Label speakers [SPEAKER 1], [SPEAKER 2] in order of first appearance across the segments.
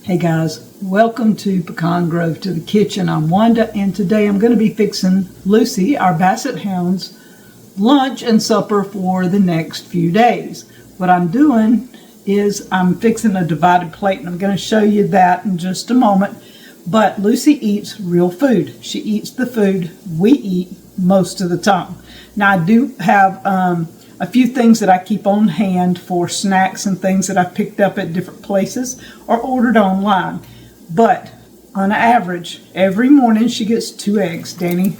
[SPEAKER 1] Hey guys, welcome to Pecan Grove, to the kitchen. I'm Wanda, and today I'm going to be fixing Lucy, our Basset Hound's, lunch and supper for the next few days. What I'm doing is I'm fixing a divided plate, and I'm going to show you that in just a moment. But Lucy eats real food. She eats the food we eat most of the time. Now I do have a few things that I keep on hand for snacks and things that I picked up at different places or ordered online. But on average, every morning she gets 2 eggs. Danny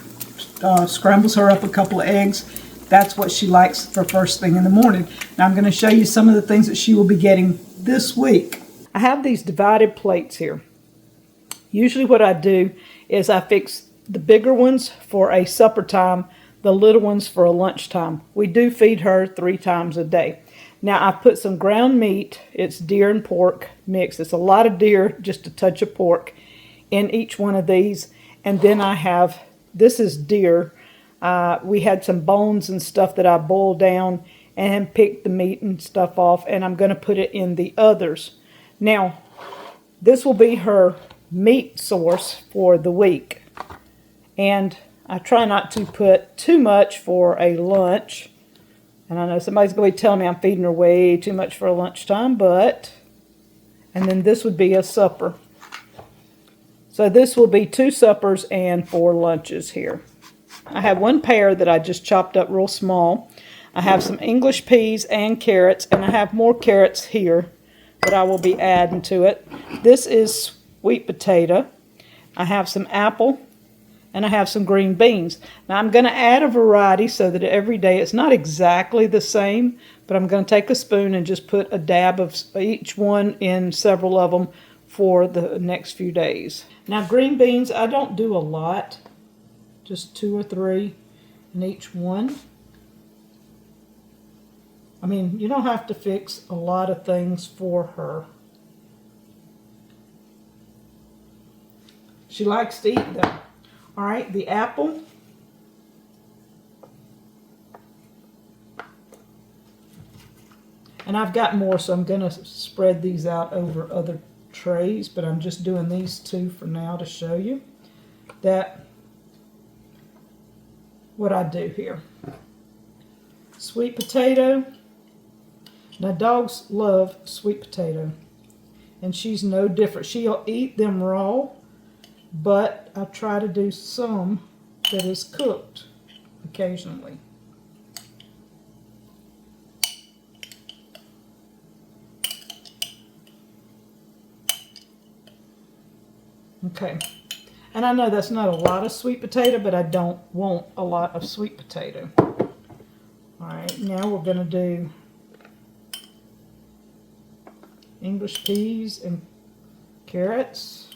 [SPEAKER 1] scrambles her up a couple of eggs. That's what she likes for first thing in the morning. Now I'm going to show you some of the things that she will be getting this week. I have these divided plates here. Usually what I do is I fix the bigger ones for a supper time, the little ones for a lunchtime. We do feed her 3 times a day. Now I put some ground meat, it's deer and pork mixed. It's a lot of deer, just a touch of pork in each one of these. And then I have, this is deer. We had some bones and stuff that I boiled down and picked the meat and stuff off, and I'm going to put it in the others. Now, this will be her meat source for the week. And I try not to put too much for a lunch. And I know somebody's going to be telling me I'm feeding her way too much for a lunchtime, but... And then this would be a supper. So this will be 2 suppers and 4 lunches here. I have 1 pear that I just chopped up real small. I have some English peas and carrots, and I have more carrots here that I will be adding to it. This is sweet potato. I have some apple. And I have some green beans. Now I'm going to add a variety so that every day it's not exactly the same, but I'm going to take a spoon and just put a dab of each one in several of them for the next few days. Now green beans, I don't do a lot, just 2 or 3 in each one. I mean, you don't have to fix a lot of things for her. She likes to eat them. All right, the apple. And I've got more, so I'm going to spread these out over other trays, but I'm just doing these 2 for now to show you that what I do here. Sweet potato. Now dogs love sweet potato, and she's no different. She'll eat them raw, but I try to do some that is cooked occasionally. Okay, and I know that's not a lot of sweet potato, but I don't want a lot of sweet potato. All right, now we're going to do English peas and carrots.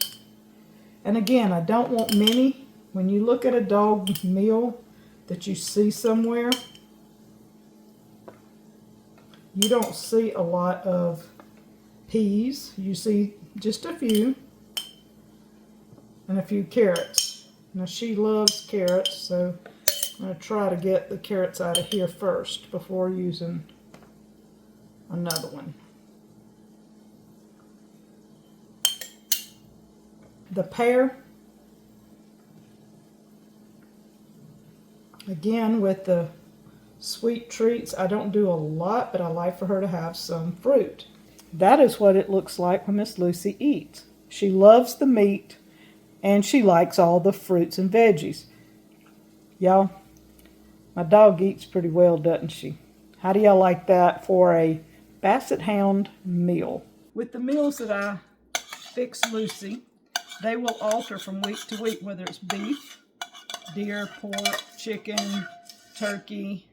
[SPEAKER 1] And again, I don't want many. When you look at a dog meal that you see somewhere, you don't see a lot of peas. You see just a few, and a few carrots. Now she loves carrots, so I'm going to try to get the carrots out of here first before using another one. The pear, again with the sweet treats, I don't do a lot, but I like for her to have some fruit. That is what it looks like when Miss Lucy eats. She loves the meat, and she likes all the fruits and veggies. Y'all, my dog eats pretty well, doesn't she? How do y'all like that for a Basset Hound meal? With the meals that I fix Lucy, they will alter from week to week, whether it's beef, deer, pork, chicken, turkey,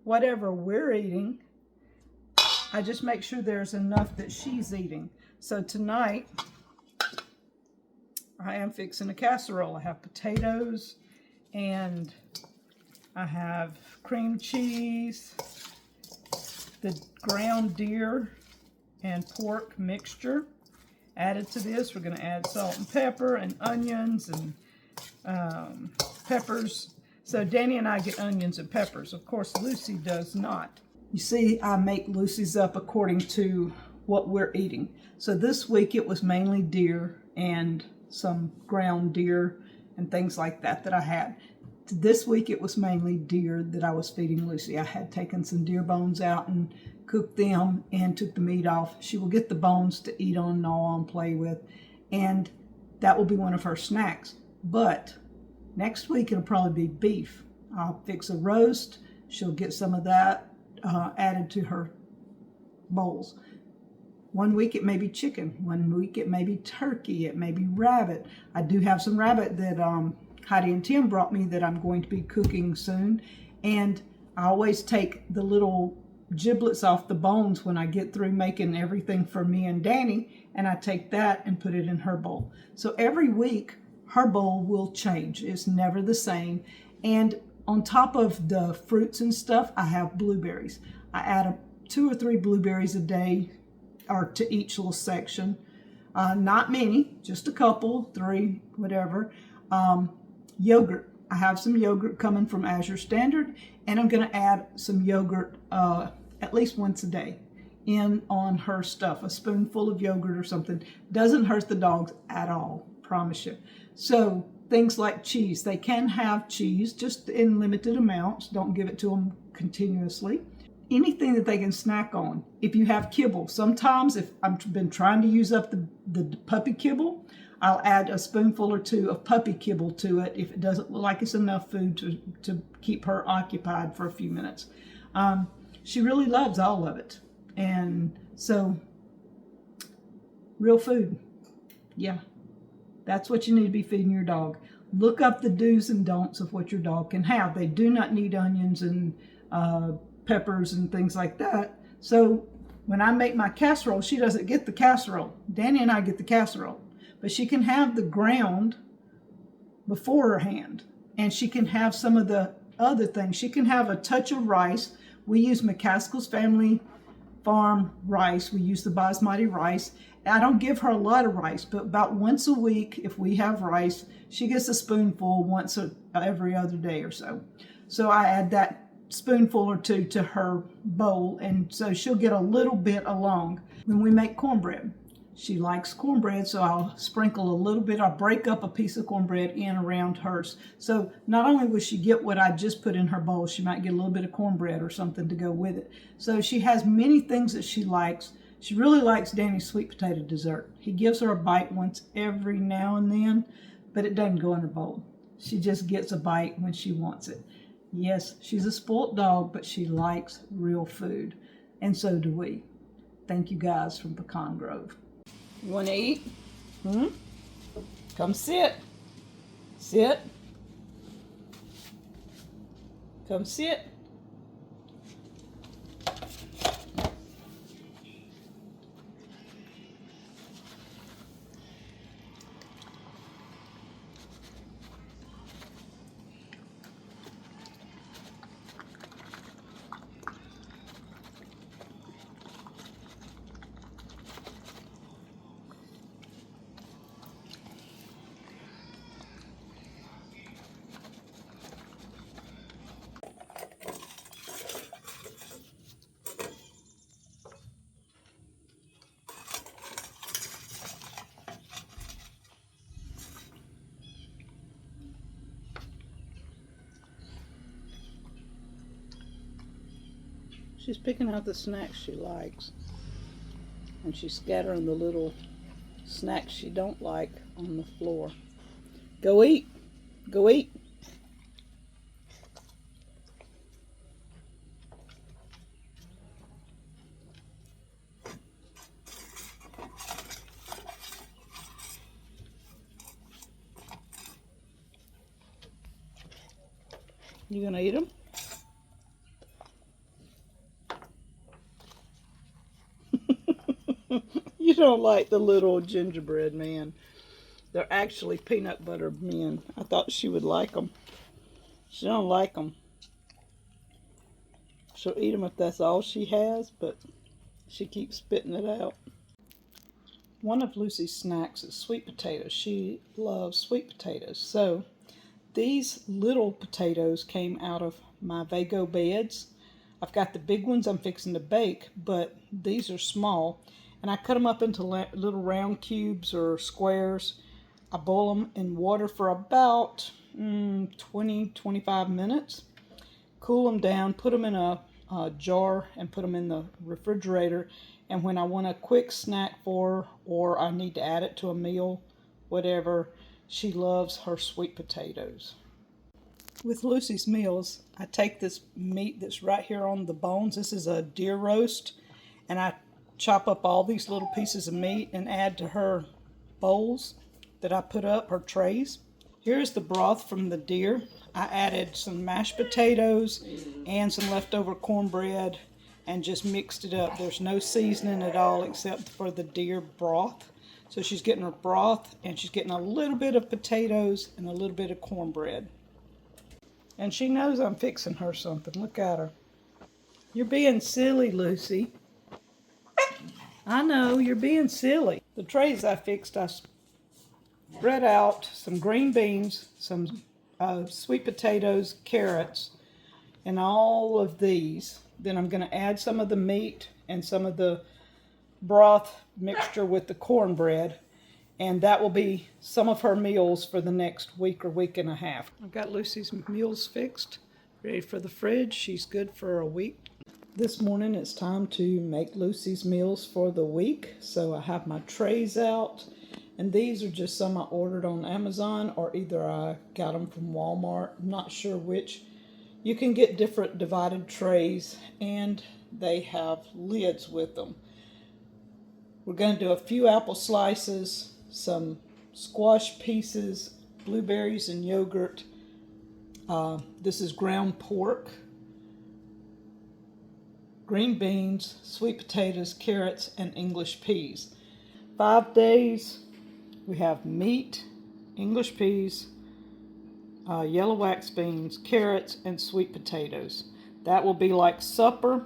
[SPEAKER 1] whatever we're eating. I just make sure there's enough that she's eating. So tonight, I am fixing a casserole. I have potatoes, and I have cream cheese, the ground deer and pork mixture. Added to this, we're going to add salt and pepper and onions and peppers. So Danny and I get onions and peppers. Of course, Lucy does not. You see, I make Lucy's up according to what we're eating. So this week it was mainly deer and some ground deer and things like that that I had. This week it was mainly deer that I was feeding Lucy. I had taken some deer bones out and cooked them and took the meat off. She will get the bones to eat on, gnaw on, play with, and that will be one of her snacks. But next week it'll probably be beef. I'll fix a roast. She'll get some of that added to her bowls. One week it may be chicken. One week it may be turkey. It may be rabbit. I do have some rabbit that Heidi and Tim brought me that I'm going to be cooking soon. And I always take the little giblets off the bones when I get through making everything for me and Danny, and I take that and put it in her bowl. So every week her bowl will change. It's never the same. And on top of the fruits and stuff, I have blueberries. I add 2 or 3 blueberries a day, or to each little section. Not many, just a couple, 3, whatever. Yogurt. I have some yogurt coming from Azure Standard, and I'm going to add some yogurt at least once a day in on her stuff. A spoonful of yogurt or something. Doesn't hurt the dogs at all, promise you. So things like cheese. They can have cheese, just in limited amounts. Don't give it to them continuously. Anything that they can snack on. If you have kibble, sometimes if I've been trying to use up the puppy kibble, I'll add a spoonful or 2 of puppy kibble to it if it doesn't look like it's enough food to keep her occupied for a few minutes. She really loves all of it. And so, real food. Yeah, that's what you need to be feeding your dog. Look up the do's and don'ts of what your dog can have. They do not need onions and peppers and things like that. So when I make my casserole, she doesn't get the casserole. Danny and I get the casserole. But she can have the ground beforehand. And she can have some of the other things. She can have a touch of rice. We use McCaskill's Family Farm rice. We use the basmati rice. I don't give her a lot of rice, but about once a week, if we have rice, she gets a spoonful once every other day or so. So I add that spoonful or 2 to her bowl, and so she'll get a little bit along. When we make cornbread, she likes cornbread, so I'll sprinkle a little bit. I'll break up a piece of cornbread in around hers. So not only will she get what I just put in her bowl, she might get a little bit of cornbread or something to go with it. So she has many things that she likes. She really likes Danny's sweet potato dessert. He gives her a bite once every now and then, but it doesn't go in her bowl. She just gets a bite when she wants it. Yes, she's a spoilt dog, but she likes real food. And so do we. Thank you guys from Pecan Grove. You want to eat? Come sit. Sit. Come sit. She's picking out the snacks she likes, and she's scattering the little snacks she don't like on the floor. Go eat. Go eat. You gonna eat them? You don't like the little gingerbread man. They're actually peanut butter men. I thought she would like them. She don't like them. She'll eat them if that's all she has, but she keeps spitting it out. One of Lucy's snacks is sweet potatoes. She loves sweet potatoes. So these little potatoes came out of my VEGO beds. I've got the big ones I'm fixing to bake, but these are small. And I cut them up into little round cubes or squares. I boil them in water for about 20-25 minutes. Cool them down, put them in a jar and put them in the refrigerator. And when I want a quick snack for her, or I need to add it to a meal, whatever, she loves her sweet potatoes. With Lucy's meals, I take this meat that's right here on the bones. This is a deer roast, and I chop up all these little pieces of meat and add to her bowls that I put up, her trays. Here's the broth from the deer. I added some mashed potatoes and some leftover cornbread and just mixed it up. There's no seasoning at all except for the deer broth. So she's getting her broth and she's getting a little bit of potatoes and a little bit of cornbread. And she knows I'm fixing her something. Look at her. You're being silly, Lucy. I know, you're being silly. The trays I fixed, I spread out some green beans, some sweet potatoes, carrots, and all of these. Then I'm going to add some of the meat and some of the broth mixture with the cornbread. And that will be some of her meals for the next week or week and a half. I've got Lucy's meals fixed, ready for the fridge. She's good for a week. This morning it's time to make Lucy's meals for the week. So I have my trays out, and these are just some I ordered on Amazon, or either I got them from Walmart. I'm not sure which. You can get different divided trays, and they have lids with them. We're going to do a few apple slices, some squash pieces, blueberries and yogurt. This is ground pork, green beans, sweet potatoes, carrots, and English peas. 5 days, we have meat, English peas, yellow wax beans, carrots, and sweet potatoes. That will be like supper,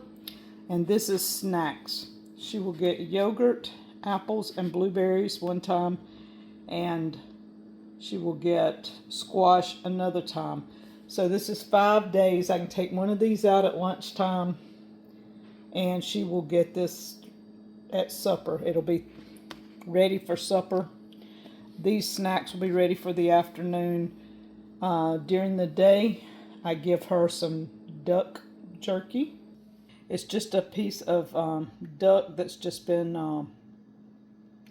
[SPEAKER 1] and this is snacks. She will get yogurt, apples, and blueberries one time, and she will get squash another time. So this is 5 days. I can take one of these out at lunchtime, and she will get this at supper. It'll be ready for supper. These snacks will be ready for the afternoon. During the day, I give her some duck jerky. It's just a piece of duck that's just been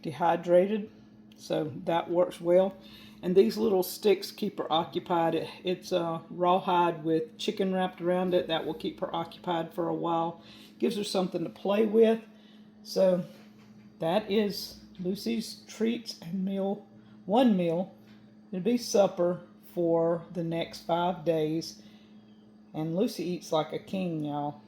[SPEAKER 1] dehydrated, so that works well. And these little sticks keep her occupied. It's rawhide with chicken wrapped around it. That will keep her occupied for a while. Gives her something to play with. So that is Lucy's treats and meal. One meal. It'll be supper for the next 5 days. And Lucy eats like a king, y'all.